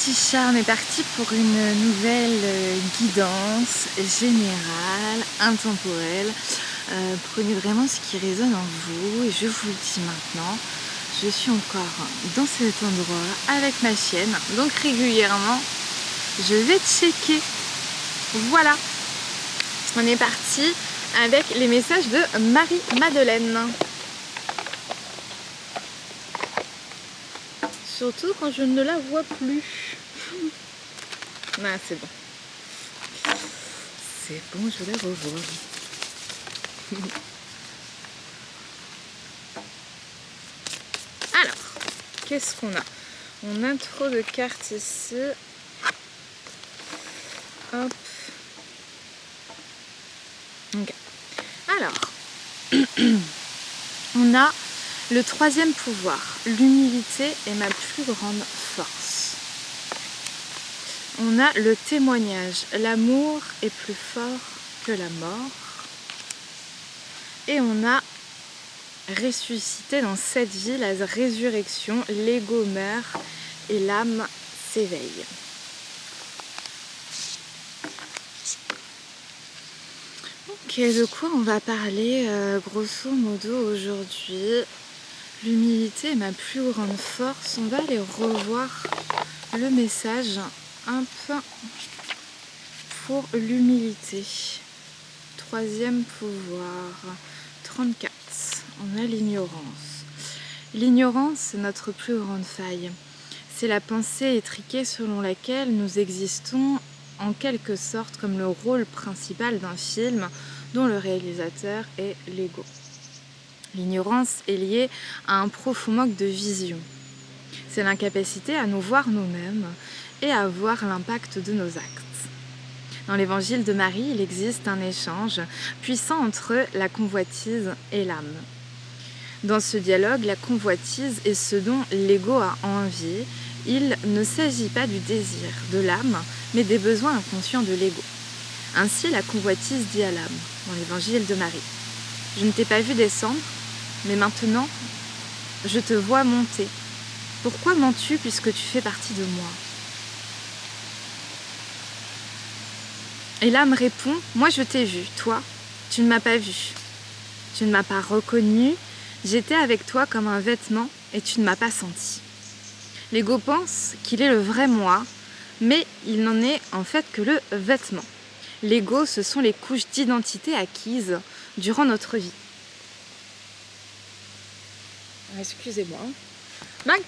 petit charme est parti pour une nouvelle guidance générale, intemporelle. Prenez vraiment ce qui résonne en vous et je vous le dis maintenant, je suis encore dans cet endroit avec ma chienne, donc régulièrement je vais checker. Voilà, on est parti avec les messages de Marie-Madeleine. Surtout quand je ne la vois plus. Ah, c'est bon. C'est bon, je la revois. Alors, qu'est-ce qu'on a? On a trop de cartes ici. Hop. Ok. Alors, on a le troisième pouvoir. L'humilité est ma plus grande force. On a le témoignage. L'amour est plus fort que la mort. Et on a ressuscité dans cette vie, la résurrection. L'ego meurt et l'âme s'éveille. Ok, de quoi on va parler grosso modo aujourd'hui? L'humilité est ma plus grande force. On va aller revoir le message un peu pour l'humilité. Troisième pouvoir, 34. On a l'ignorance. L'ignorance est notre plus grande faille. C'est la pensée étriquée selon laquelle nous existons en quelque sorte comme le rôle principal d'un film dont le réalisateur est l'ego. L'ignorance est liée à un profond manque de vision. C'est l'incapacité à nous voir nous-mêmes et à voir l'impact de nos actes. Dans l'évangile de Marie, il existe un échange puissant entre la convoitise et l'âme. Dans ce dialogue, la convoitise est ce dont l'ego a envie. Il ne s'agit pas du désir de l'âme, mais des besoins inconscients de l'ego. Ainsi, la convoitise dit à l'âme, dans l'évangile de Marie, « Je ne t'ai pas vu descendre, mais maintenant, je te vois monter. Pourquoi mens-tu puisque tu fais partie de moi ?» Et l'âme répond, « Moi je t'ai vu, toi, tu ne m'as pas vu. Tu ne m'as pas reconnu, j'étais avec toi comme un vêtement et tu ne m'as pas senti. » L'ego pense qu'il est le vrai moi, mais il n'en est en fait que le vêtement. L'ego, ce sont les couches d'identité acquises durant notre vie. Excusez-moi. Mag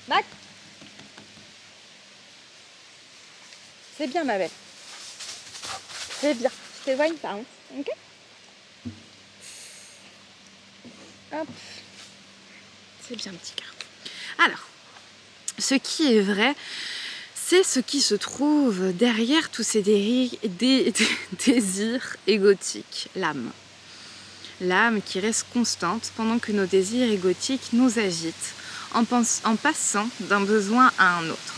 Mag C'est bien ma belle. C'est bien. Je t'éloigne pas, hein. Ok. Hop. C'est bien petit cœur. Alors, ce qui est vrai, c'est ce qui se trouve derrière tous ces désirs égotiques, l'âme. L'âme qui reste constante pendant que nos désirs égotiques nous agitent en passant d'un besoin à un autre.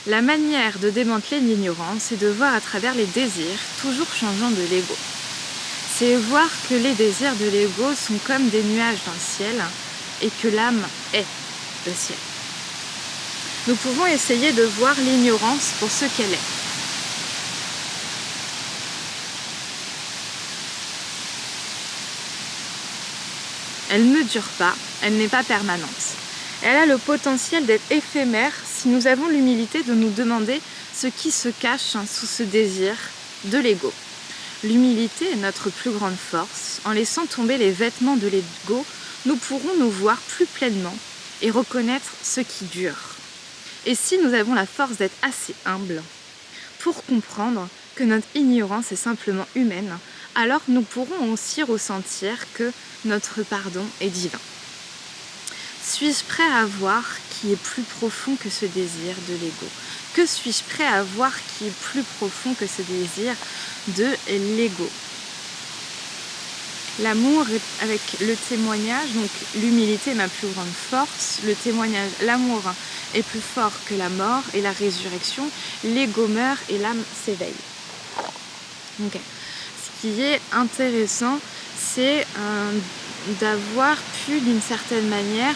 La manière de démanteler l'ignorance est de voir à travers les désirs toujours changeants de l'ego. C'est voir que les désirs de l'ego sont comme des nuages dans le ciel et que l'âme est le ciel. Nous pouvons essayer de voir l'ignorance pour ce qu'elle est. Elle ne dure pas, elle n'est pas permanente. Elle a le potentiel d'être éphémère si nous avons l'humilité de nous demander ce qui se cache sous ce désir de l'ego. L'humilité est notre plus grande force. En laissant tomber les vêtements de l'ego, nous pourrons nous voir plus pleinement et reconnaître ce qui dure. Et si nous avons la force d'être assez humbles pour comprendre que notre ignorance est simplement humaine, alors nous pourrons aussi ressentir que notre pardon est divin. Suis-je prêt à voir qui est plus profond que ce désir de l'ego? Que suis-je prêt à voir qui est plus profond que ce désir de l'ego? L'amour avec le témoignage, donc l'humilité est ma plus grande force, le témoignage, l'amour est plus fort que la mort et la résurrection, l'ego meurt et l'âme s'éveille. Okay. Ce qui est intéressant, c'est d'avoir pu d'une certaine manière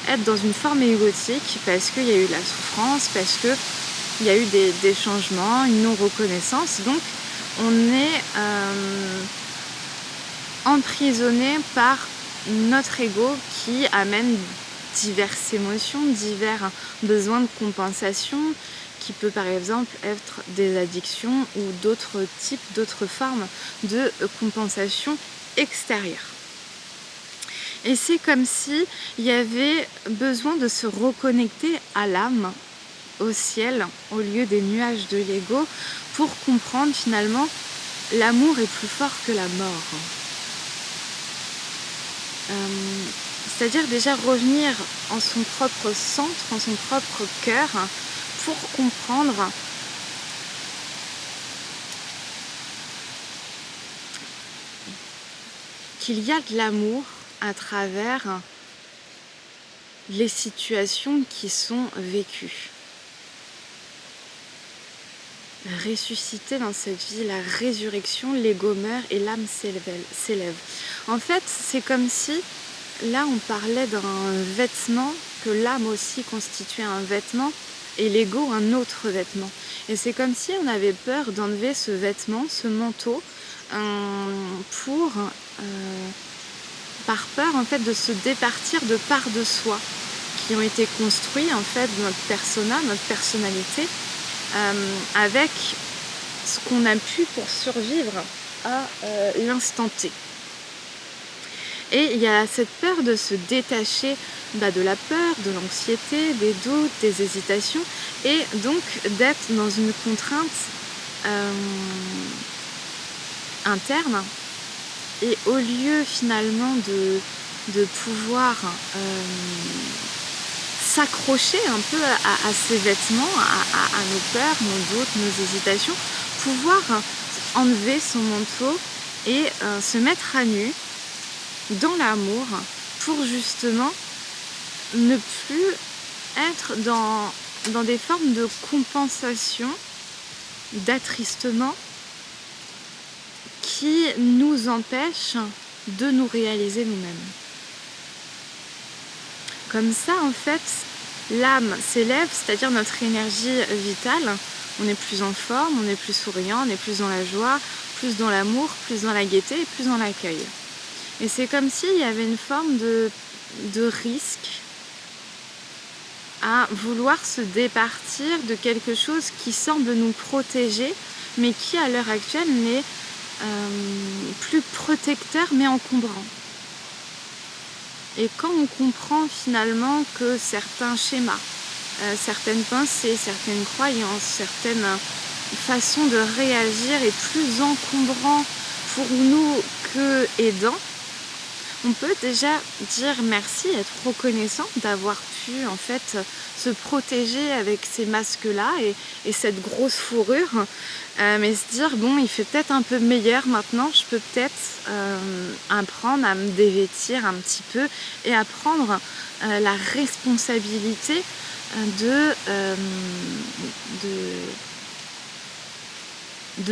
être dans une forme égotique parce qu'il y a eu de la souffrance, parce qu'il y a eu des changements, une non-reconnaissance. Donc on est emprisonné par notre ego qui amène diverses émotions, divers besoins de compensation, qui peut par exemple être des addictions ou d'autres types, d'autres formes de compensation extérieure. Et c'est comme si il y avait besoin de se reconnecter à l'âme, au ciel, au lieu des nuages de l'ego, pour comprendre finalement l'amour est plus fort que la mort. C'est-à-dire déjà revenir en son propre centre, en son propre cœur, pour comprendre qu'il y a de l'amour à travers les situations qui sont vécues. Ressusciter dans cette vie, la résurrection, l'ego meurt et l'âme s'élève. En fait, c'est comme si, là on parlait d'un vêtement, que l'âme aussi constituait un vêtement et l'ego un autre vêtement. Et c'est comme si on avait peur d'enlever ce vêtement, ce manteau, par peur en fait de se départir de parts de soi qui ont été construits en fait de notre persona, notre personnalité, avec ce qu'on a pu pour survivre à l'instant T. Et il y a cette peur de se détacher de la peur, de l'anxiété, des doutes, des hésitations, et donc d'être dans une contrainte interne. Et au lieu finalement de pouvoir s'accrocher un peu à ces vêtements, à nos peurs, nos doutes, nos hésitations, pouvoir enlever son manteau et se mettre à nu dans l'amour pour justement ne plus être dans des formes de compensation, d'attristement qui nous empêchent de nous réaliser nous-mêmes. Comme ça, en fait, l'âme s'élève, c'est-à-dire notre énergie vitale. On est plus en forme, on est plus souriant, on est plus dans la joie, plus dans l'amour, plus dans la gaieté et plus dans l'accueil. Et c'est comme s'il y avait une forme de risque à vouloir se départir de quelque chose qui semble nous protéger, mais qui à l'heure actuelle n'est plus protecteur mais encombrant. Et quand on comprend finalement que certains schémas, certaines pensées, certaines croyances, certaines façons de réagir est plus encombrant pour nous que aidant, on peut déjà dire merci, être reconnaissant d'avoir pu en fait se protéger avec ces masques-là et cette grosse fourrure, mais se dire bon, il fait peut-être un peu meilleur maintenant, je peux peut-être apprendre à me dévêtir un petit peu et à prendre la responsabilité de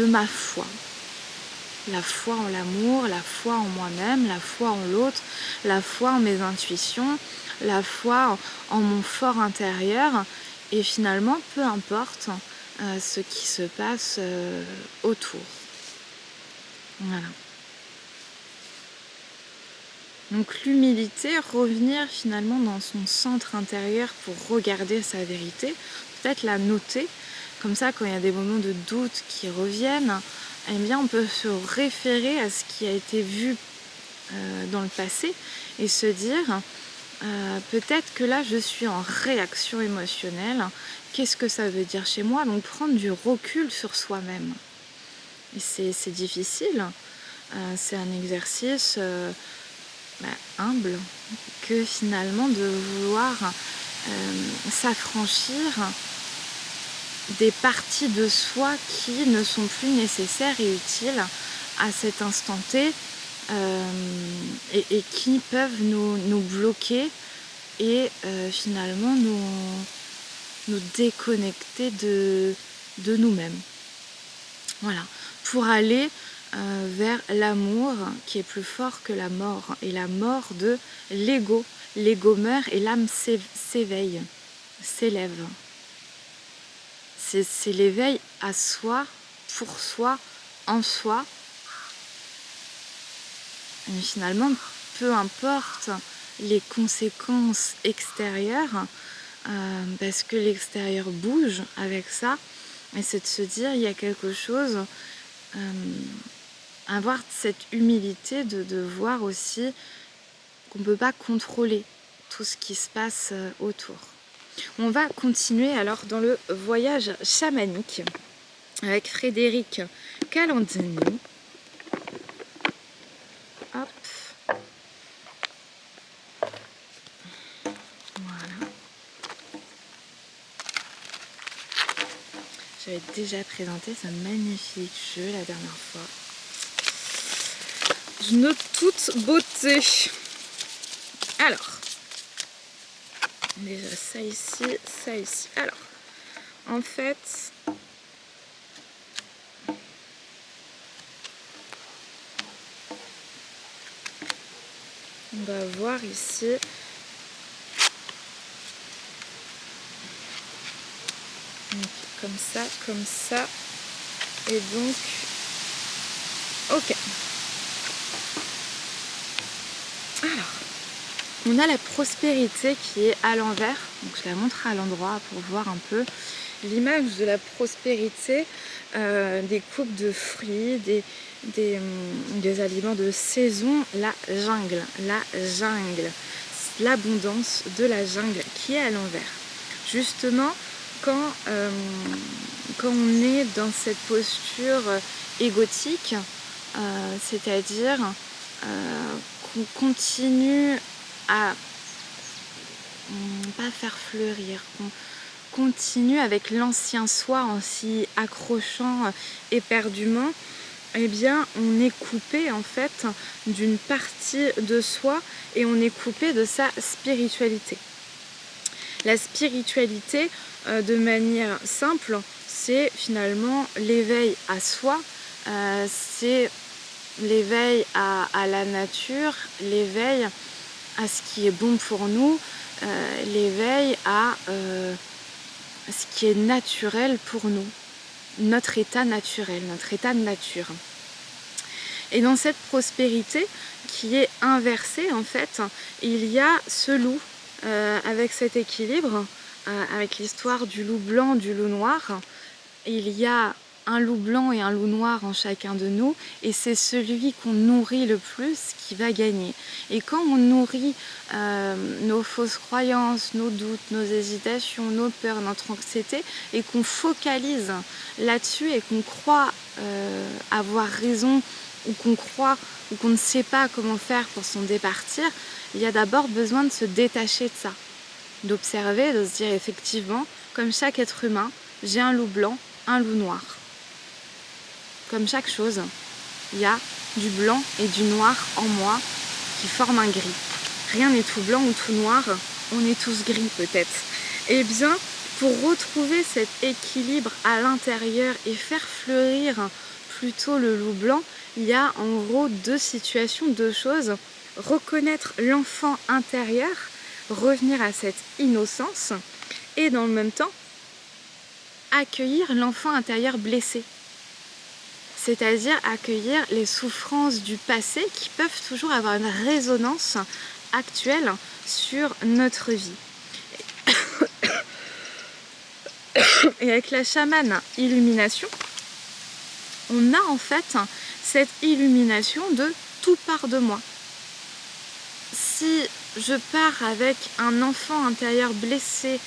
ma foi. La foi en l'amour, la foi en moi-même, la foi en l'autre, la foi en mes intuitions, la foi en mon fort intérieur. Et finalement, peu importe ce qui se passe autour. Voilà. Donc l'humilité, revenir finalement dans son centre intérieur pour regarder sa vérité, peut-être la noter. Comme ça, quand il y a des moments de doute qui reviennent, eh bien, on peut se référer à ce qui a été vu dans le passé et se dire peut-être que là je suis en réaction émotionnelle, qu'est-ce que ça veut dire chez moi? Donc prendre du recul sur soi-même. Et c'est difficile, c'est un exercice humble que finalement de vouloir s'affranchir des parties de soi qui ne sont plus nécessaires et utiles à cet instant T et qui peuvent nous bloquer et finalement nous déconnecter de nous-mêmes. Voilà, pour aller vers l'amour qui est plus fort que la mort, et la mort de l'ego. L'ego meurt et l'âme s'éveille, s'élève. C'est l'éveil à soi, pour soi, en soi. Et finalement, peu importe les conséquences extérieures, parce que l'extérieur bouge avec ça, et c'est de se dire, il y a quelque chose, avoir cette humilité de voir aussi qu'on ne peut pas contrôler tout ce qui se passe autour. On va continuer alors dans le voyage chamanique avec Frédéric Calandini. Hop. Voilà. J'avais déjà présenté ce magnifique jeu la dernière fois. D'une toute beauté. Alors, déjà ça ici, ça ici. Alors, en fait, on va voir ici. Donc, comme ça. Et donc, ok. Alors, on a la prospérité qui est à l'envers. Donc, je la montre à l'endroit pour voir un peu l'image de la prospérité, des coupes de fruits, des aliments de saison, la jungle, l'abondance de la jungle qui est à l'envers. Justement, quand on est dans cette posture égotique, c'est-à-dire qu'on continue à pas faire fleurir, qu'on continue avec l'ancien soi en s'y accrochant éperdument, eh bien on est coupé en fait d'une partie de soi et on est coupé de sa spiritualité. La spiritualité, de manière simple, c'est finalement l'éveil à soi, c'est l'éveil à la nature, l'éveil à ce qui est bon pour nous, l'éveil à ce qui est naturel pour nous, notre état naturel, notre état de nature. Et dans cette prospérité qui est inversée, en fait, il y a ce loup avec cet équilibre, avec l'histoire du loup blanc, du loup noir. Il y a un loup blanc et un loup noir en chacun de nous, et c'est celui qu'on nourrit le plus qui va gagner. Et quand on nourrit nos fausses croyances, nos doutes, nos hésitations, nos peurs, notre anxiété, et qu'on focalise là-dessus et qu'on croit avoir raison, ou qu'on croit ou qu'on ne sait pas comment faire pour s'en départir, il y a d'abord besoin de se détacher de ça, d'observer, de se dire effectivement, comme chaque être humain, j'ai un loup blanc, un loup noir. Comme chaque chose, il y a du blanc et du noir en moi qui forment un gris. Rien n'est tout blanc ou tout noir, on est tous gris peut-être. Eh bien, pour retrouver cet équilibre à l'intérieur et faire fleurir plutôt le loup blanc, il y a en gros deux situations, deux choses. Reconnaître l'enfant intérieur, revenir à cette innocence, et dans le même temps, accueillir l'enfant intérieur blessé. C'est-à-dire accueillir les souffrances du passé qui peuvent toujours avoir une résonance actuelle sur notre vie. Et avec la chamane illumination, on a en fait cette illumination de tout part de moi. Si je pars avec un enfant intérieur blessé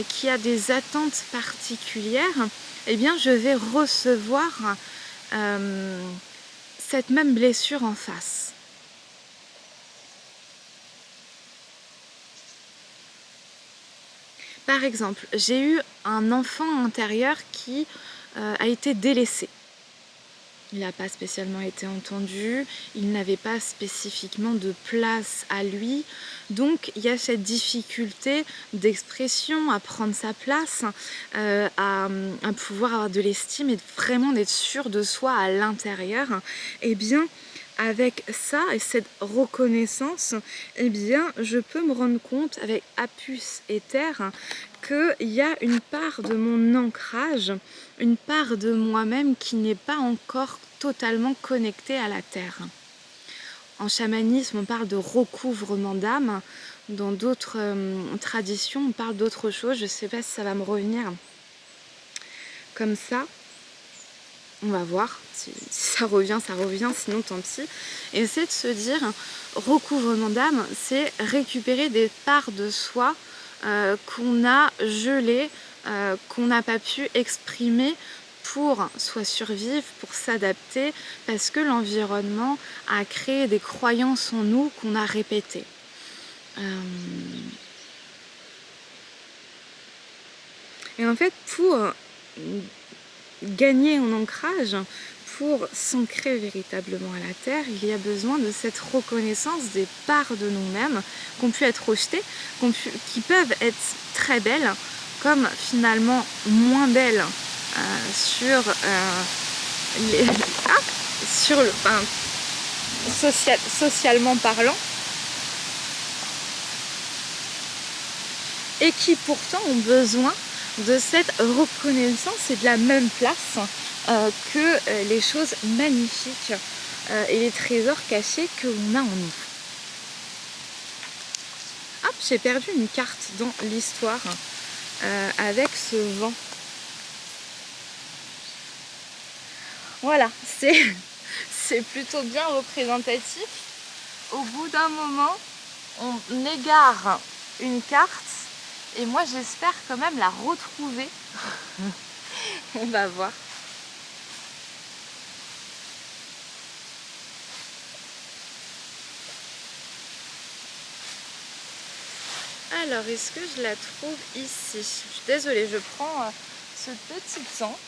qui a des attentes particulières, eh bien je vais recevoir cette même blessure en face. Par exemple, j'ai eu un enfant intérieur qui a été délaissé. il n'a pas spécialement été entendu, il n'avait pas spécifiquement de place à lui. Donc il y a cette difficulté d'expression, à prendre sa place, à pouvoir avoir de l'estime et vraiment d'être sûr de soi à l'intérieur. Et bien avec ça et cette reconnaissance, eh bien je peux me rendre compte avec Apus et Terre qu'il y a une part de mon ancrage, une part de moi-même qui n'est pas encore totalement connectée à la terre. En chamanisme, on parle de recouvrement d'âme. Dans d'autres traditions, on parle d'autre chose. Je ne sais pas si ça va me revenir comme ça. On va voir. Si ça revient, sinon tant pis. Et c'est de se dire, recouvrement d'âme, c'est récupérer des parts de soi qu'on a gelées, qu'on n'a pas pu exprimer pour soit survivre, pour s'adapter, parce que l'environnement a créé des croyances en nous qu'on a répétées. Et en fait, pour gagner en ancrage, pour s'ancrer véritablement à la terre, il y a besoin de cette reconnaissance des parts de nous-mêmes qui ont pu être rejetées, qui peuvent être très belles, comme finalement moins belles sur socialement parlant, et qui pourtant ont besoin de cette reconnaissance et de la même place que les choses magnifiques et les trésors cachés que l'on a en nous. Hop, j'ai perdu une carte dans l'histoire avec ce vent. Voilà, c'est plutôt bien représentatif. Au bout d'un moment, on égare une carte et moi j'espère quand même la retrouver. On va voir. Alors, est-ce que je la trouve ici? Je suis désolée, je prends ce petit temps.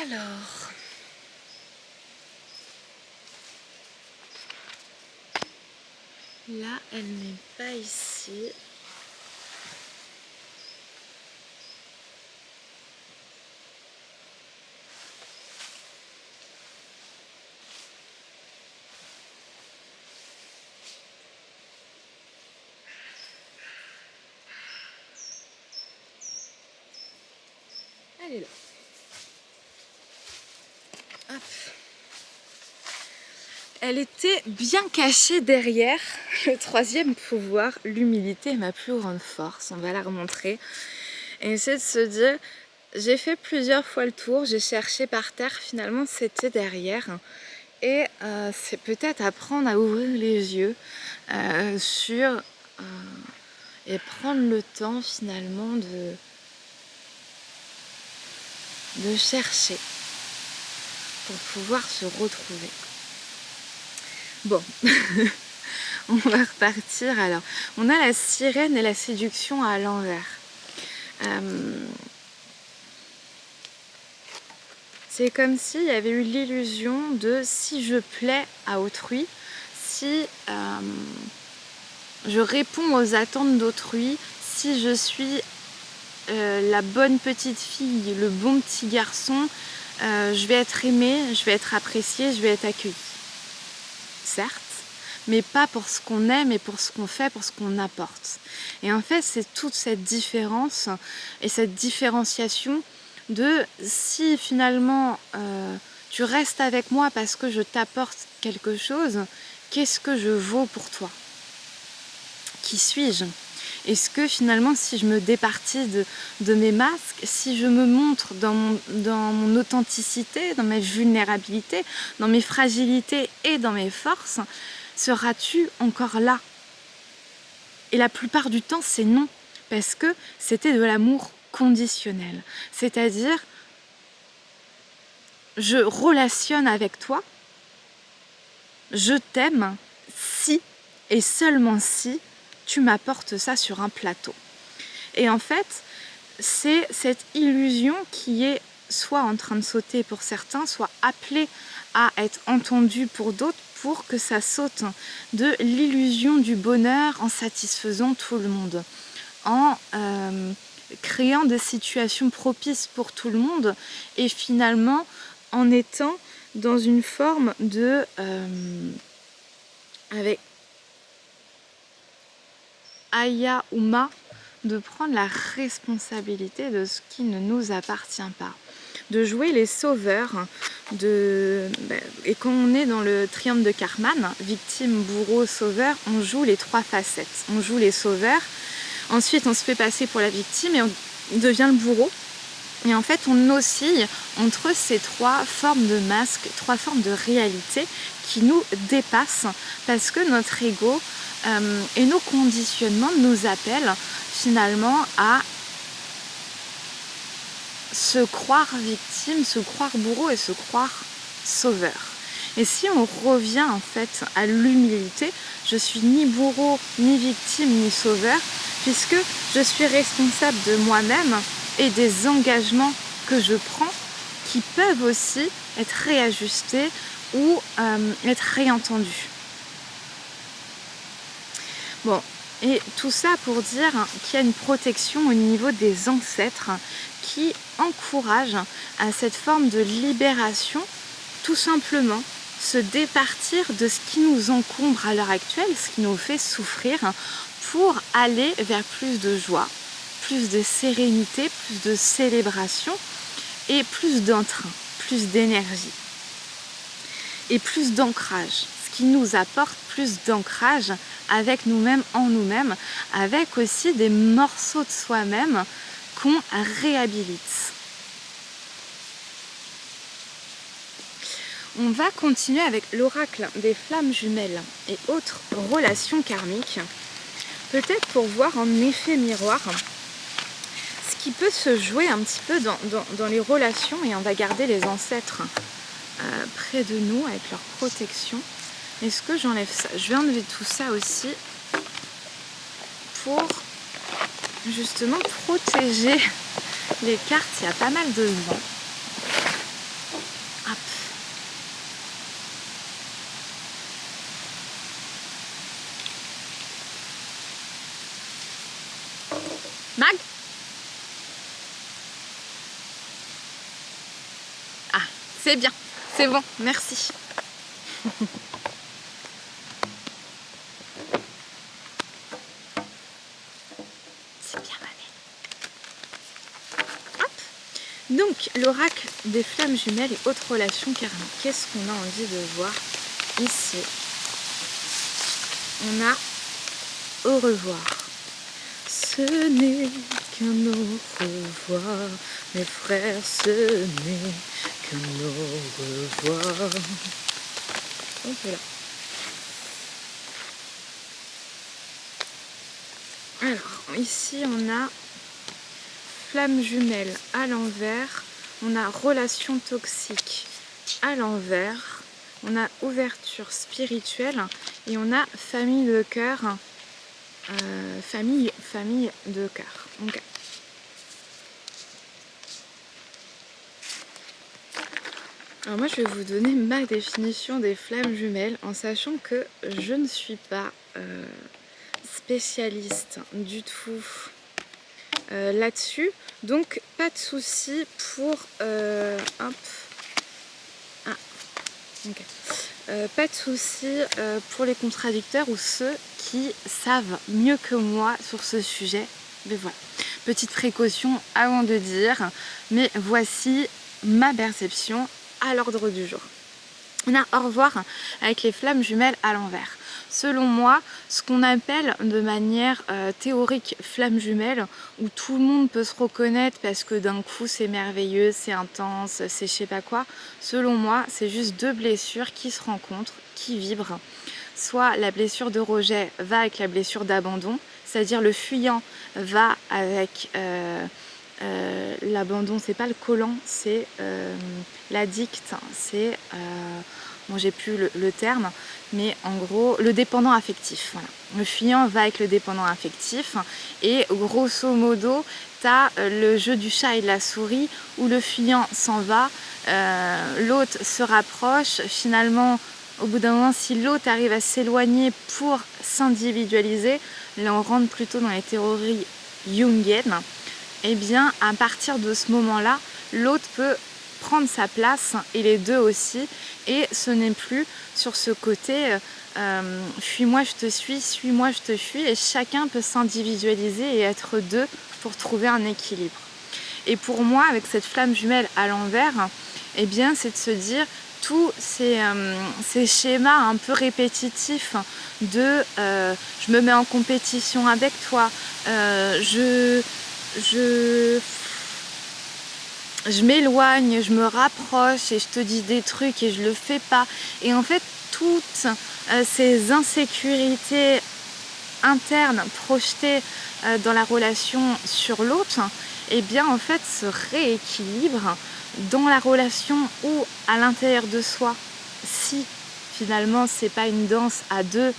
Alors, là, elle n'est pas ici. Elle est là. Hop. Elle était bien cachée derrière le troisième pouvoir, l'humilité est ma plus grande force. On va la remontrer. Et c'est de se dire, j'ai fait plusieurs fois le tour, j'ai cherché par terre, finalement c'était derrière. Et c'est peut-être apprendre à ouvrir les yeux sur et prendre le temps finalement de chercher pour pouvoir se retrouver. Bon, on va repartir. Alors, on a la sirène et la séduction à l'envers. C'est comme s'il y avait eu l'illusion de si je plais à autrui, si je réponds aux attentes d'autrui, si je suis la bonne petite fille, le bon petit garçon, je vais être aimée, je vais être appréciée, je vais être accueillie. Certes, mais pas pour ce qu'on est, mais pour ce qu'on fait, pour ce qu'on apporte. Et en fait, c'est toute cette différence et cette différenciation de si finalement tu restes avec moi parce que je t'apporte quelque chose, qu'est-ce que je vaux pour toi? Qui suis-je? Est-ce que finalement, si je me départis de mes masques, si je me montre dans mon authenticité, dans ma vulnérabilité, dans mes fragilités et dans mes forces, seras-tu encore là? Et la plupart du temps, c'est non, parce que c'était de l'amour conditionnel. C'est-à-dire, je relationne avec toi, je t'aime si et seulement si tu m'apportes ça sur un plateau. Et en fait, c'est cette illusion qui est soit en train de sauter pour certains, soit appelée à être entendue pour d'autres, pour que ça saute de l'illusion du bonheur en satisfaisant tout le monde, en créant des situations propices pour tout le monde et finalement en étant dans une forme de avec Aya ou Ma, de prendre la responsabilité de ce qui ne nous appartient pas, de jouer les sauveurs, et quand on est dans le triangle de Karman, victime, bourreau, sauveur, on joue les 3 facettes. On joue les sauveurs, ensuite on se fait passer pour la victime et on devient le bourreau. Et en fait, on oscille entre ces 3 formes de masques, 3 formes de réalité qui nous dépassent parce que notre ego et nos conditionnements nous appellent finalement à se croire victime, se croire bourreau et se croire sauveur. Et si on revient en fait à l'humilité, je suis ni bourreau, ni victime, ni sauveur, puisque je suis responsable de moi-même et des engagements que je prends qui peuvent aussi être réajustés ou être réentendus. Bon, et tout ça pour dire qu'il y a une protection au niveau des ancêtres qui encourage à cette forme de libération, tout simplement se départir de ce qui nous encombre à l'heure actuelle, ce qui nous fait souffrir, pour aller vers plus de joie, plus de sérénité, plus de célébration et plus d'entrain, plus d'énergie et plus d'ancrage. Ce qui nous apporte plus d'ancrage avec nous-mêmes, en nous-mêmes, avec aussi des morceaux de soi-même qu'on réhabilite. On va continuer avec l'oracle des flammes jumelles et autres relations karmiques, peut-être pour voir en effet miroir ce qui peut se jouer un petit peu dans les relations, et on va garder les ancêtres près de nous avec leur protection. Est-ce que j'enlève ça? Je vais enlever tout ça aussi pour justement protéger les cartes. Il y a pas mal de vent. Hop. Mag? Ah, c'est bien, c'est bon, merci. Donc, l'oracle des flammes jumelles et autres relations karmiques. Qu'est-ce qu'on a envie de voir ici? On a au revoir. Ce n'est qu'un au revoir, mes frères, ce n'est qu'un au revoir. Donc voilà. Alors, ici on a flamme jumelle à l'envers, on a relation toxique à l'envers, on a ouverture spirituelle et on a famille de cœur, famille de cœur. Okay. Alors moi je vais vous donner ma définition des flammes jumelles en sachant que je ne suis pas spécialiste du tout là-dessus, donc pas de souci pour hop. Ah, okay. Pas de souci pour les contradicteurs ou ceux qui savent mieux que moi sur ce sujet. Mais voilà, petite précaution avant de dire, mais voici ma perception à l'ordre du jour. On a au revoir avec les flammes jumelles à l'envers. Selon moi, ce qu'on appelle de manière théorique flamme jumelle, où tout le monde peut se reconnaître parce que d'un coup c'est merveilleux, c'est intense, c'est je sais pas quoi, selon moi c'est juste 2 blessures qui se rencontrent, qui vibrent. Soit la blessure de rejet va avec la blessure d'abandon, c'est-à-dire le fuyant va avec l'abandon, c'est pas le collant, c'est l'addict, c'est bon, j'ai plus le terme, mais en gros le dépendant affectif, voilà. Le fuyant va avec le dépendant affectif et grosso modo tu as le jeu du chat et de la souris où le fuyant s'en va, l'autre se rapproche, finalement au bout d'un moment si l'autre arrive à s'éloigner pour s'individualiser, là on rentre plutôt dans les théories jungiennes, et bien à partir de ce moment-là, l'autre peut prendre sa place et les deux aussi, et ce n'est plus sur ce côté fuis-moi je te suis-moi je te fuis, et chacun peut s'individualiser et être deux pour trouver un équilibre. Et pour moi, avec cette flamme jumelle à l'envers, eh bien c'est de se dire tous ces schémas un peu répétitifs de je me mets en compétition avec toi, je m'éloigne, je me rapproche et je te dis des trucs et je le fais pas. Et en fait, toutes ces insécurités internes projetées dans la relation sur l'autre, et bien en fait se rééquilibre dans la relation ou à l'intérieur de soi. Si finalement c'est pas une danse à deux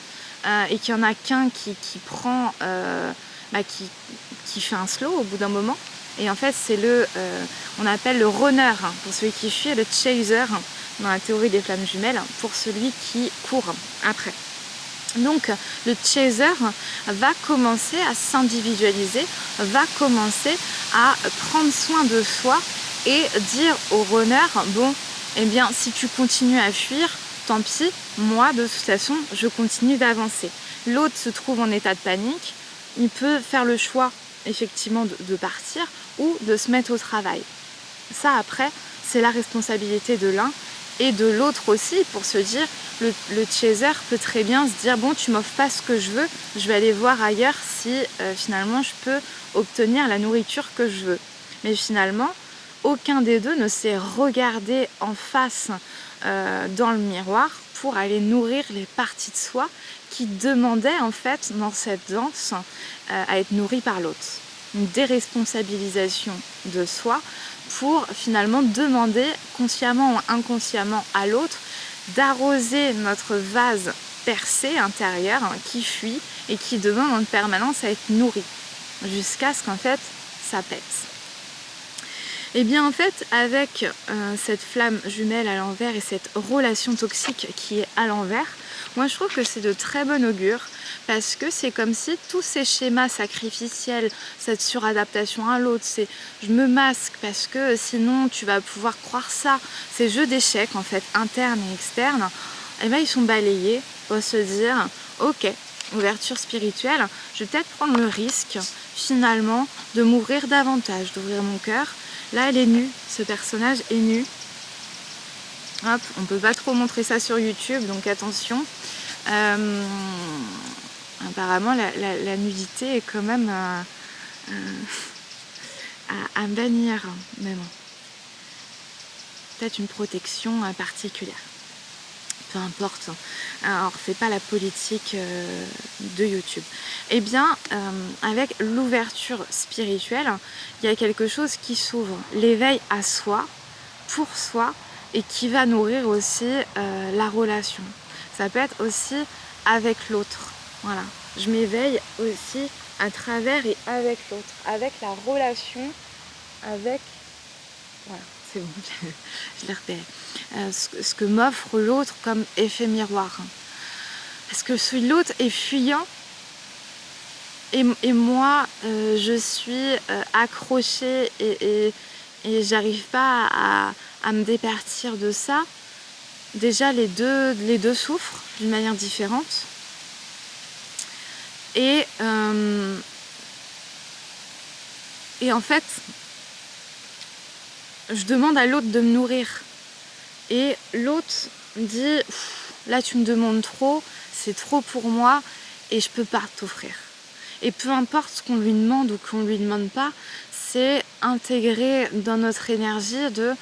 et qu'il y en a qu'un qui prend, qui fait un slow au bout d'un moment. Et en fait c'est on appelle le runner pour celui qui fuit et le chaser dans la théorie des flammes jumelles pour celui qui court après. Donc le chaser va commencer à s'individualiser, va commencer à prendre soin de soi et dire au runner, bon, eh bien si tu continues à fuir, tant pis, moi de toute façon je continue d'avancer. L'autre se trouve en état de panique, il peut faire le choix effectivement de partir ou de se mettre au travail. Ça après, c'est la responsabilité de l'un et de l'autre aussi, pour se dire, le chaser peut très bien se dire, bon tu m'offres pas ce que je veux, je vais aller voir ailleurs si finalement je peux obtenir la nourriture que je veux. Mais finalement, aucun des deux ne s'est regardé en face dans le miroir pour aller nourrir les parties de soi qui demandaient en fait dans cette danse à être nourries par l'autre. Une déresponsabilisation de soi pour finalement demander consciemment ou inconsciemment à l'autre d'arroser notre vase percé intérieur qui fuit et qui demande en permanence à être nourri jusqu'à ce qu'en fait ça pète. Et bien en fait avec cette flamme jumelle à l'envers et cette relation toxique qui est à l'envers, moi je trouve que c'est de très bon augure parce que c'est comme si tous ces schémas sacrificiels, cette suradaptation à l'autre, c'est je me masque parce que sinon tu vas pouvoir croire ça, ces jeux d'échecs en fait internes et externes, et bien ils sont balayés pour se dire ok, ouverture spirituelle, je vais peut-être prendre le risque finalement de m'ouvrir davantage, d'ouvrir mon cœur. Là elle est nue, ce personnage est nu. Hop, on peut pas trop montrer ça sur YouTube, donc attention. Apparemment la nudité est quand même à bannir, mais bon. Peut-être une protection particulière. Peu importe. Alors c'est pas la politique de YouTube. Eh bien, avec l'ouverture spirituelle, il y a quelque chose qui s'ouvre. L'éveil à soi, pour soi, et qui va nourrir aussi la relation. Ça peut être aussi avec l'autre. Voilà. Je m'éveille aussi à travers et avec l'autre, avec la relation, avec... Voilà, c'est bon, je l'ai repéré. Ce que m'offre l'autre comme effet miroir. Parce que celui de l'autre est fuyant et moi, je suis accrochée et j'arrive pas à me départir de ça. Déjà, les deux souffrent d'une manière différente. Et en fait, je demande à l'autre de me nourrir. Et l'autre dit, là tu me demandes trop, c'est trop pour moi et je peux pas t'offrir. Et peu importe ce qu'on lui demande ou qu'on lui demande pas, c'est intégrer dans notre énergie de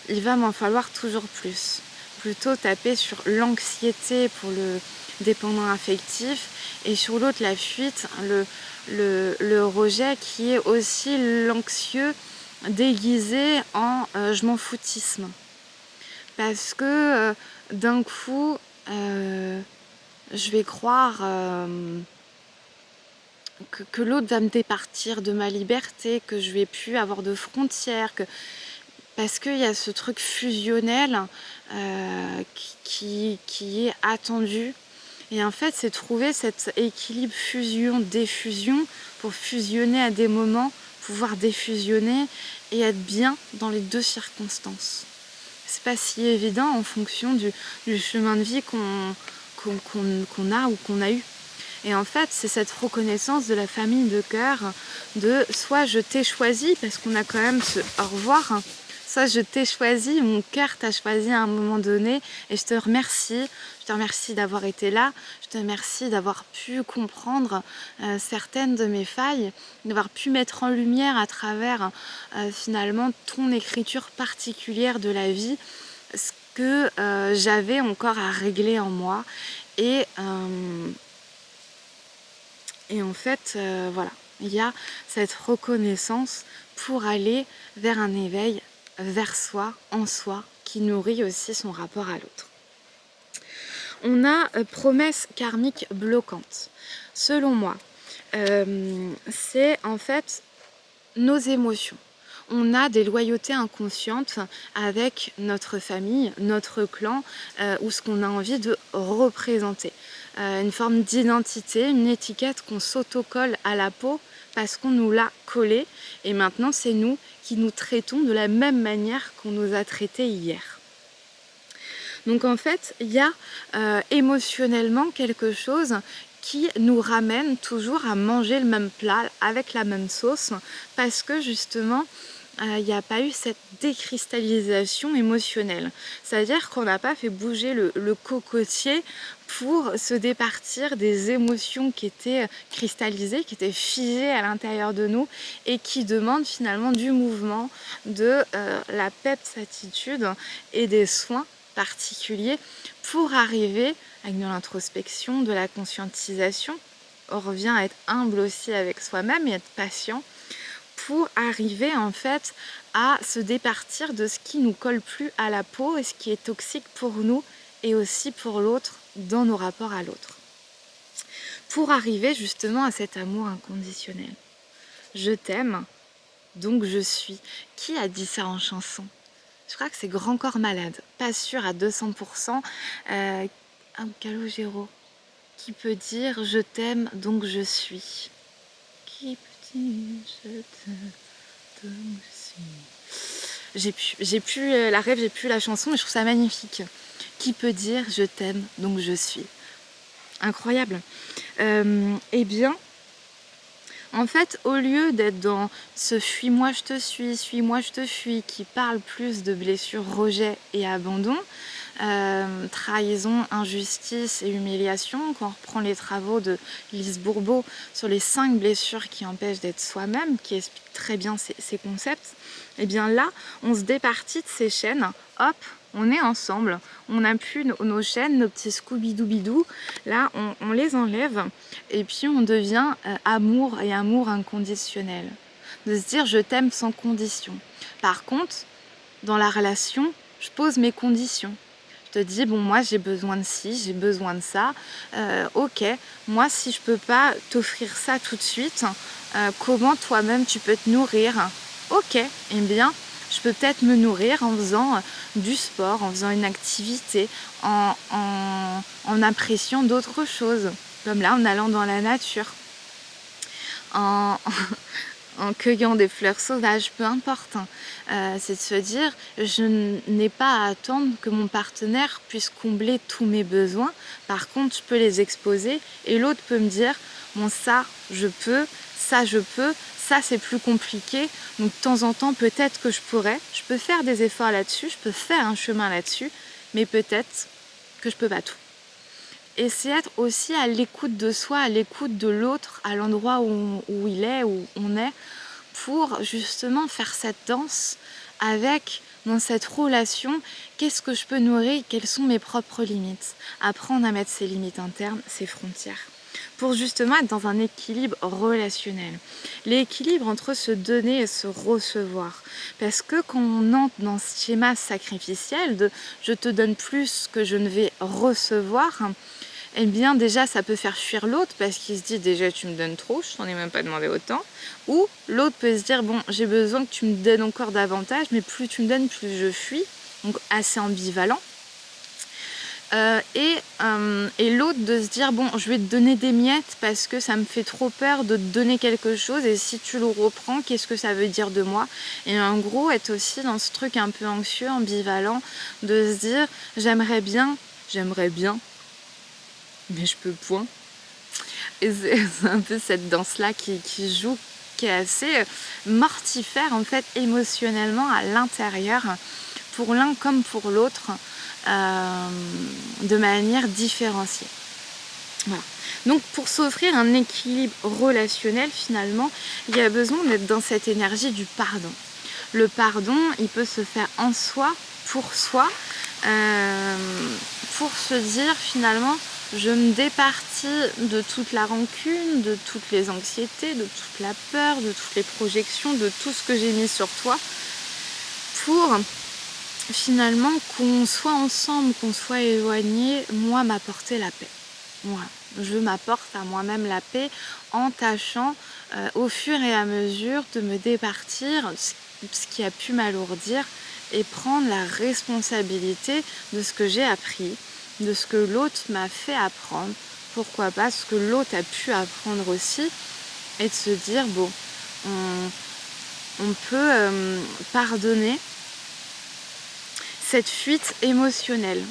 il va m'en falloir toujours plus. Plutôt taper sur l'anxiété pour le dépendant affectif et sur l'autre la fuite, le rejet qui est aussi l'anxieux déguisé en je m'en foutisme. Parce que d'un coup, je vais croire que l'autre va me départir de ma liberté, que je vais plus avoir de frontières, parce qu'il y a ce truc fusionnel qui est attendu. Et en fait, c'est trouver cet équilibre fusion-défusion pour fusionner à des moments, pouvoir défusionner et être bien dans les deux circonstances. C'est pas si évident en fonction du chemin de vie qu'on a ou qu'on a eu. Et en fait, c'est cette reconnaissance de la famille de cœur, de soit je t'ai choisi, parce qu'on a quand même ce au revoir, soit je t'ai choisi, mon cœur t'a choisi à un moment donné, et je te remercie d'avoir été là, je te remercie d'avoir pu comprendre certaines de mes failles, d'avoir pu mettre en lumière à travers finalement ton écriture particulière de la vie, ce que j'avais encore à régler en moi. Et en fait, voilà, il y a cette reconnaissance pour aller vers un éveil, vers soi, en soi, qui nourrit aussi son rapport à l'autre. On a promesse karmique bloquante. Selon moi, c'est en fait nos émotions. On a des loyautés inconscientes avec notre famille, notre clan, ou ce qu'on a envie de représenter. Une forme d'identité, une étiquette qu'on s'autocolle à la peau parce qu'on nous l'a collée. Et maintenant, c'est nous qui nous traitons de la même manière qu'on nous a traités hier. Donc en fait, il y a émotionnellement quelque chose qui nous ramène toujours à manger le même plat avec la même sauce parce que justement, il n'y a pas eu cette décristallisation émotionnelle. C'est-à-dire qu'on n'a pas fait bouger le cocotier pour se départir des émotions qui étaient cristallisées, qui étaient figées à l'intérieur de nous et qui demandent finalement du mouvement, de la peps attitude et des soins particuliers pour arriver avec de l'introspection, de la conscientisation. On revient à être humble aussi avec soi-même et être patient pour arriver en fait à se départir de ce qui nous colle plus à la peau et ce qui est toxique pour nous et aussi pour l'autre dans nos rapports à l'autre. Pour arriver justement à cet amour inconditionnel. Je t'aime, donc je suis. Qui a dit ça en chanson ? Je crois que c'est Grand Corps Malade, pas sûr à 200%. Calogero, qui peut dire je t'aime donc je suis. Qui peut dire je t'aime donc je suis. J'ai plus la rêve, j'ai plus la chanson, mais je trouve ça magnifique. Qui peut dire je t'aime donc je suis. Incroyable. Eh bien, en fait, au lieu d'être dans ce fuis-moi je te suis-moi je te fuis, qui parle plus de blessures, rejet et abandon, trahison, injustice et humiliation, quand on reprend les travaux de Lise Bourbeau sur les 5 blessures qui empêchent d'être soi-même, qui explique très bien ces concepts, et bien là, on se départit de ces chaînes, hop, on est ensemble, on n'a plus nos chaînes, nos petits Scooby-Doo-Bidou, là on les enlève et puis on devient amour et amour inconditionnel. De se dire je t'aime sans condition. Par contre, dans la relation, je pose mes conditions. Je te dis, bon moi j'ai besoin de ci, j'ai besoin de ça, ok, moi si je peux pas t'offrir ça tout de suite, comment toi-même tu peux te nourrir? Ok, eh bien je peux peut-être me nourrir en faisant du sport, en faisant une activité, en appréciant d'autres choses, comme là en allant dans la nature, en cueillant des fleurs sauvages, peu importe. C'est de se dire, je n'ai pas à attendre que mon partenaire puisse combler tous mes besoins. Par contre, je peux les exposer et l'autre peut me dire, bon ça je peux, ça je peux, ça c'est plus compliqué. Donc de temps en temps, peut-être que je peux faire des efforts là-dessus, je peux faire un chemin là-dessus, mais peut-être que je peux pas tout. Et c'est être aussi à l'écoute de soi, à l'écoute de l'autre, à l'endroit où il est, où on est, pour justement faire cette danse avec, dans cette relation, qu'est-ce que je peux nourrir, quelles sont mes propres limites. Apprendre à mettre ses limites internes, ses frontières. pour justement être dans un équilibre relationnel. L'équilibre entre se donner et se recevoir. Parce que quand on entre dans ce schéma sacrificiel de je te donne plus que je ne vais recevoir, eh bien déjà ça peut faire fuir l'autre parce qu'il se dit déjà tu me donnes trop, je t'en ai même pas demandé autant. Ou l'autre peut se dire bon j'ai besoin que tu me donnes encore davantage, mais plus tu me donnes plus je fuis. Donc assez ambivalent. Et l'autre de se dire bon je vais te donner des miettes parce que ça me fait trop peur de te donner quelque chose et si tu le reprends qu'est-ce que ça veut dire de moi, et en gros être aussi dans ce truc un peu anxieux, ambivalent, de se dire j'aimerais bien mais je peux point, et c'est un peu cette danse là qui joue, qui est assez mortifère en fait émotionnellement à l'intérieur pour l'un comme pour l'autre, de manière différenciée. Voilà. Donc pour s'offrir un équilibre relationnel finalement, il y a besoin d'être dans cette énergie du pardon. Le pardon, il peut se faire en soi, pour se dire finalement je me départis de toute la rancune, de toutes les anxiétés, de toute la peur, de toutes les projections, de tout ce que j'ai mis sur toi, pour finalement qu'on soit ensemble, qu'on soit éloignés, moi m'apporter la paix. Voilà. Je m'apporte à moi-même la paix en tâchant au fur et à mesure de me départir ce qui a pu m'alourdir et prendre la responsabilité de ce que j'ai appris, de ce que l'autre m'a fait apprendre, pourquoi pas ce que l'autre a pu apprendre aussi, et de se dire bon, on peut pardonner cette fuite émotionnelle.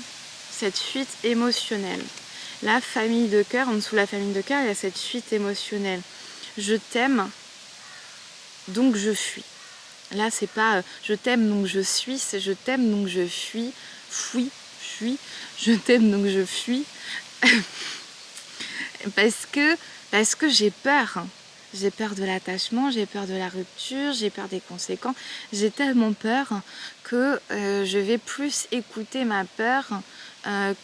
La famille de cœur, en dessous de la famille de cœur, il y a cette fuite émotionnelle. Je t'aime, donc je fuis. Là, c'est pas je t'aime donc je suis, c'est je t'aime donc je fuis, fuis, je t'aime donc je fuis. parce que j'ai peur. J'ai peur de l'attachement, j'ai peur de la rupture, j'ai peur des conséquences. J'ai tellement peur que je vais plus écouter ma peur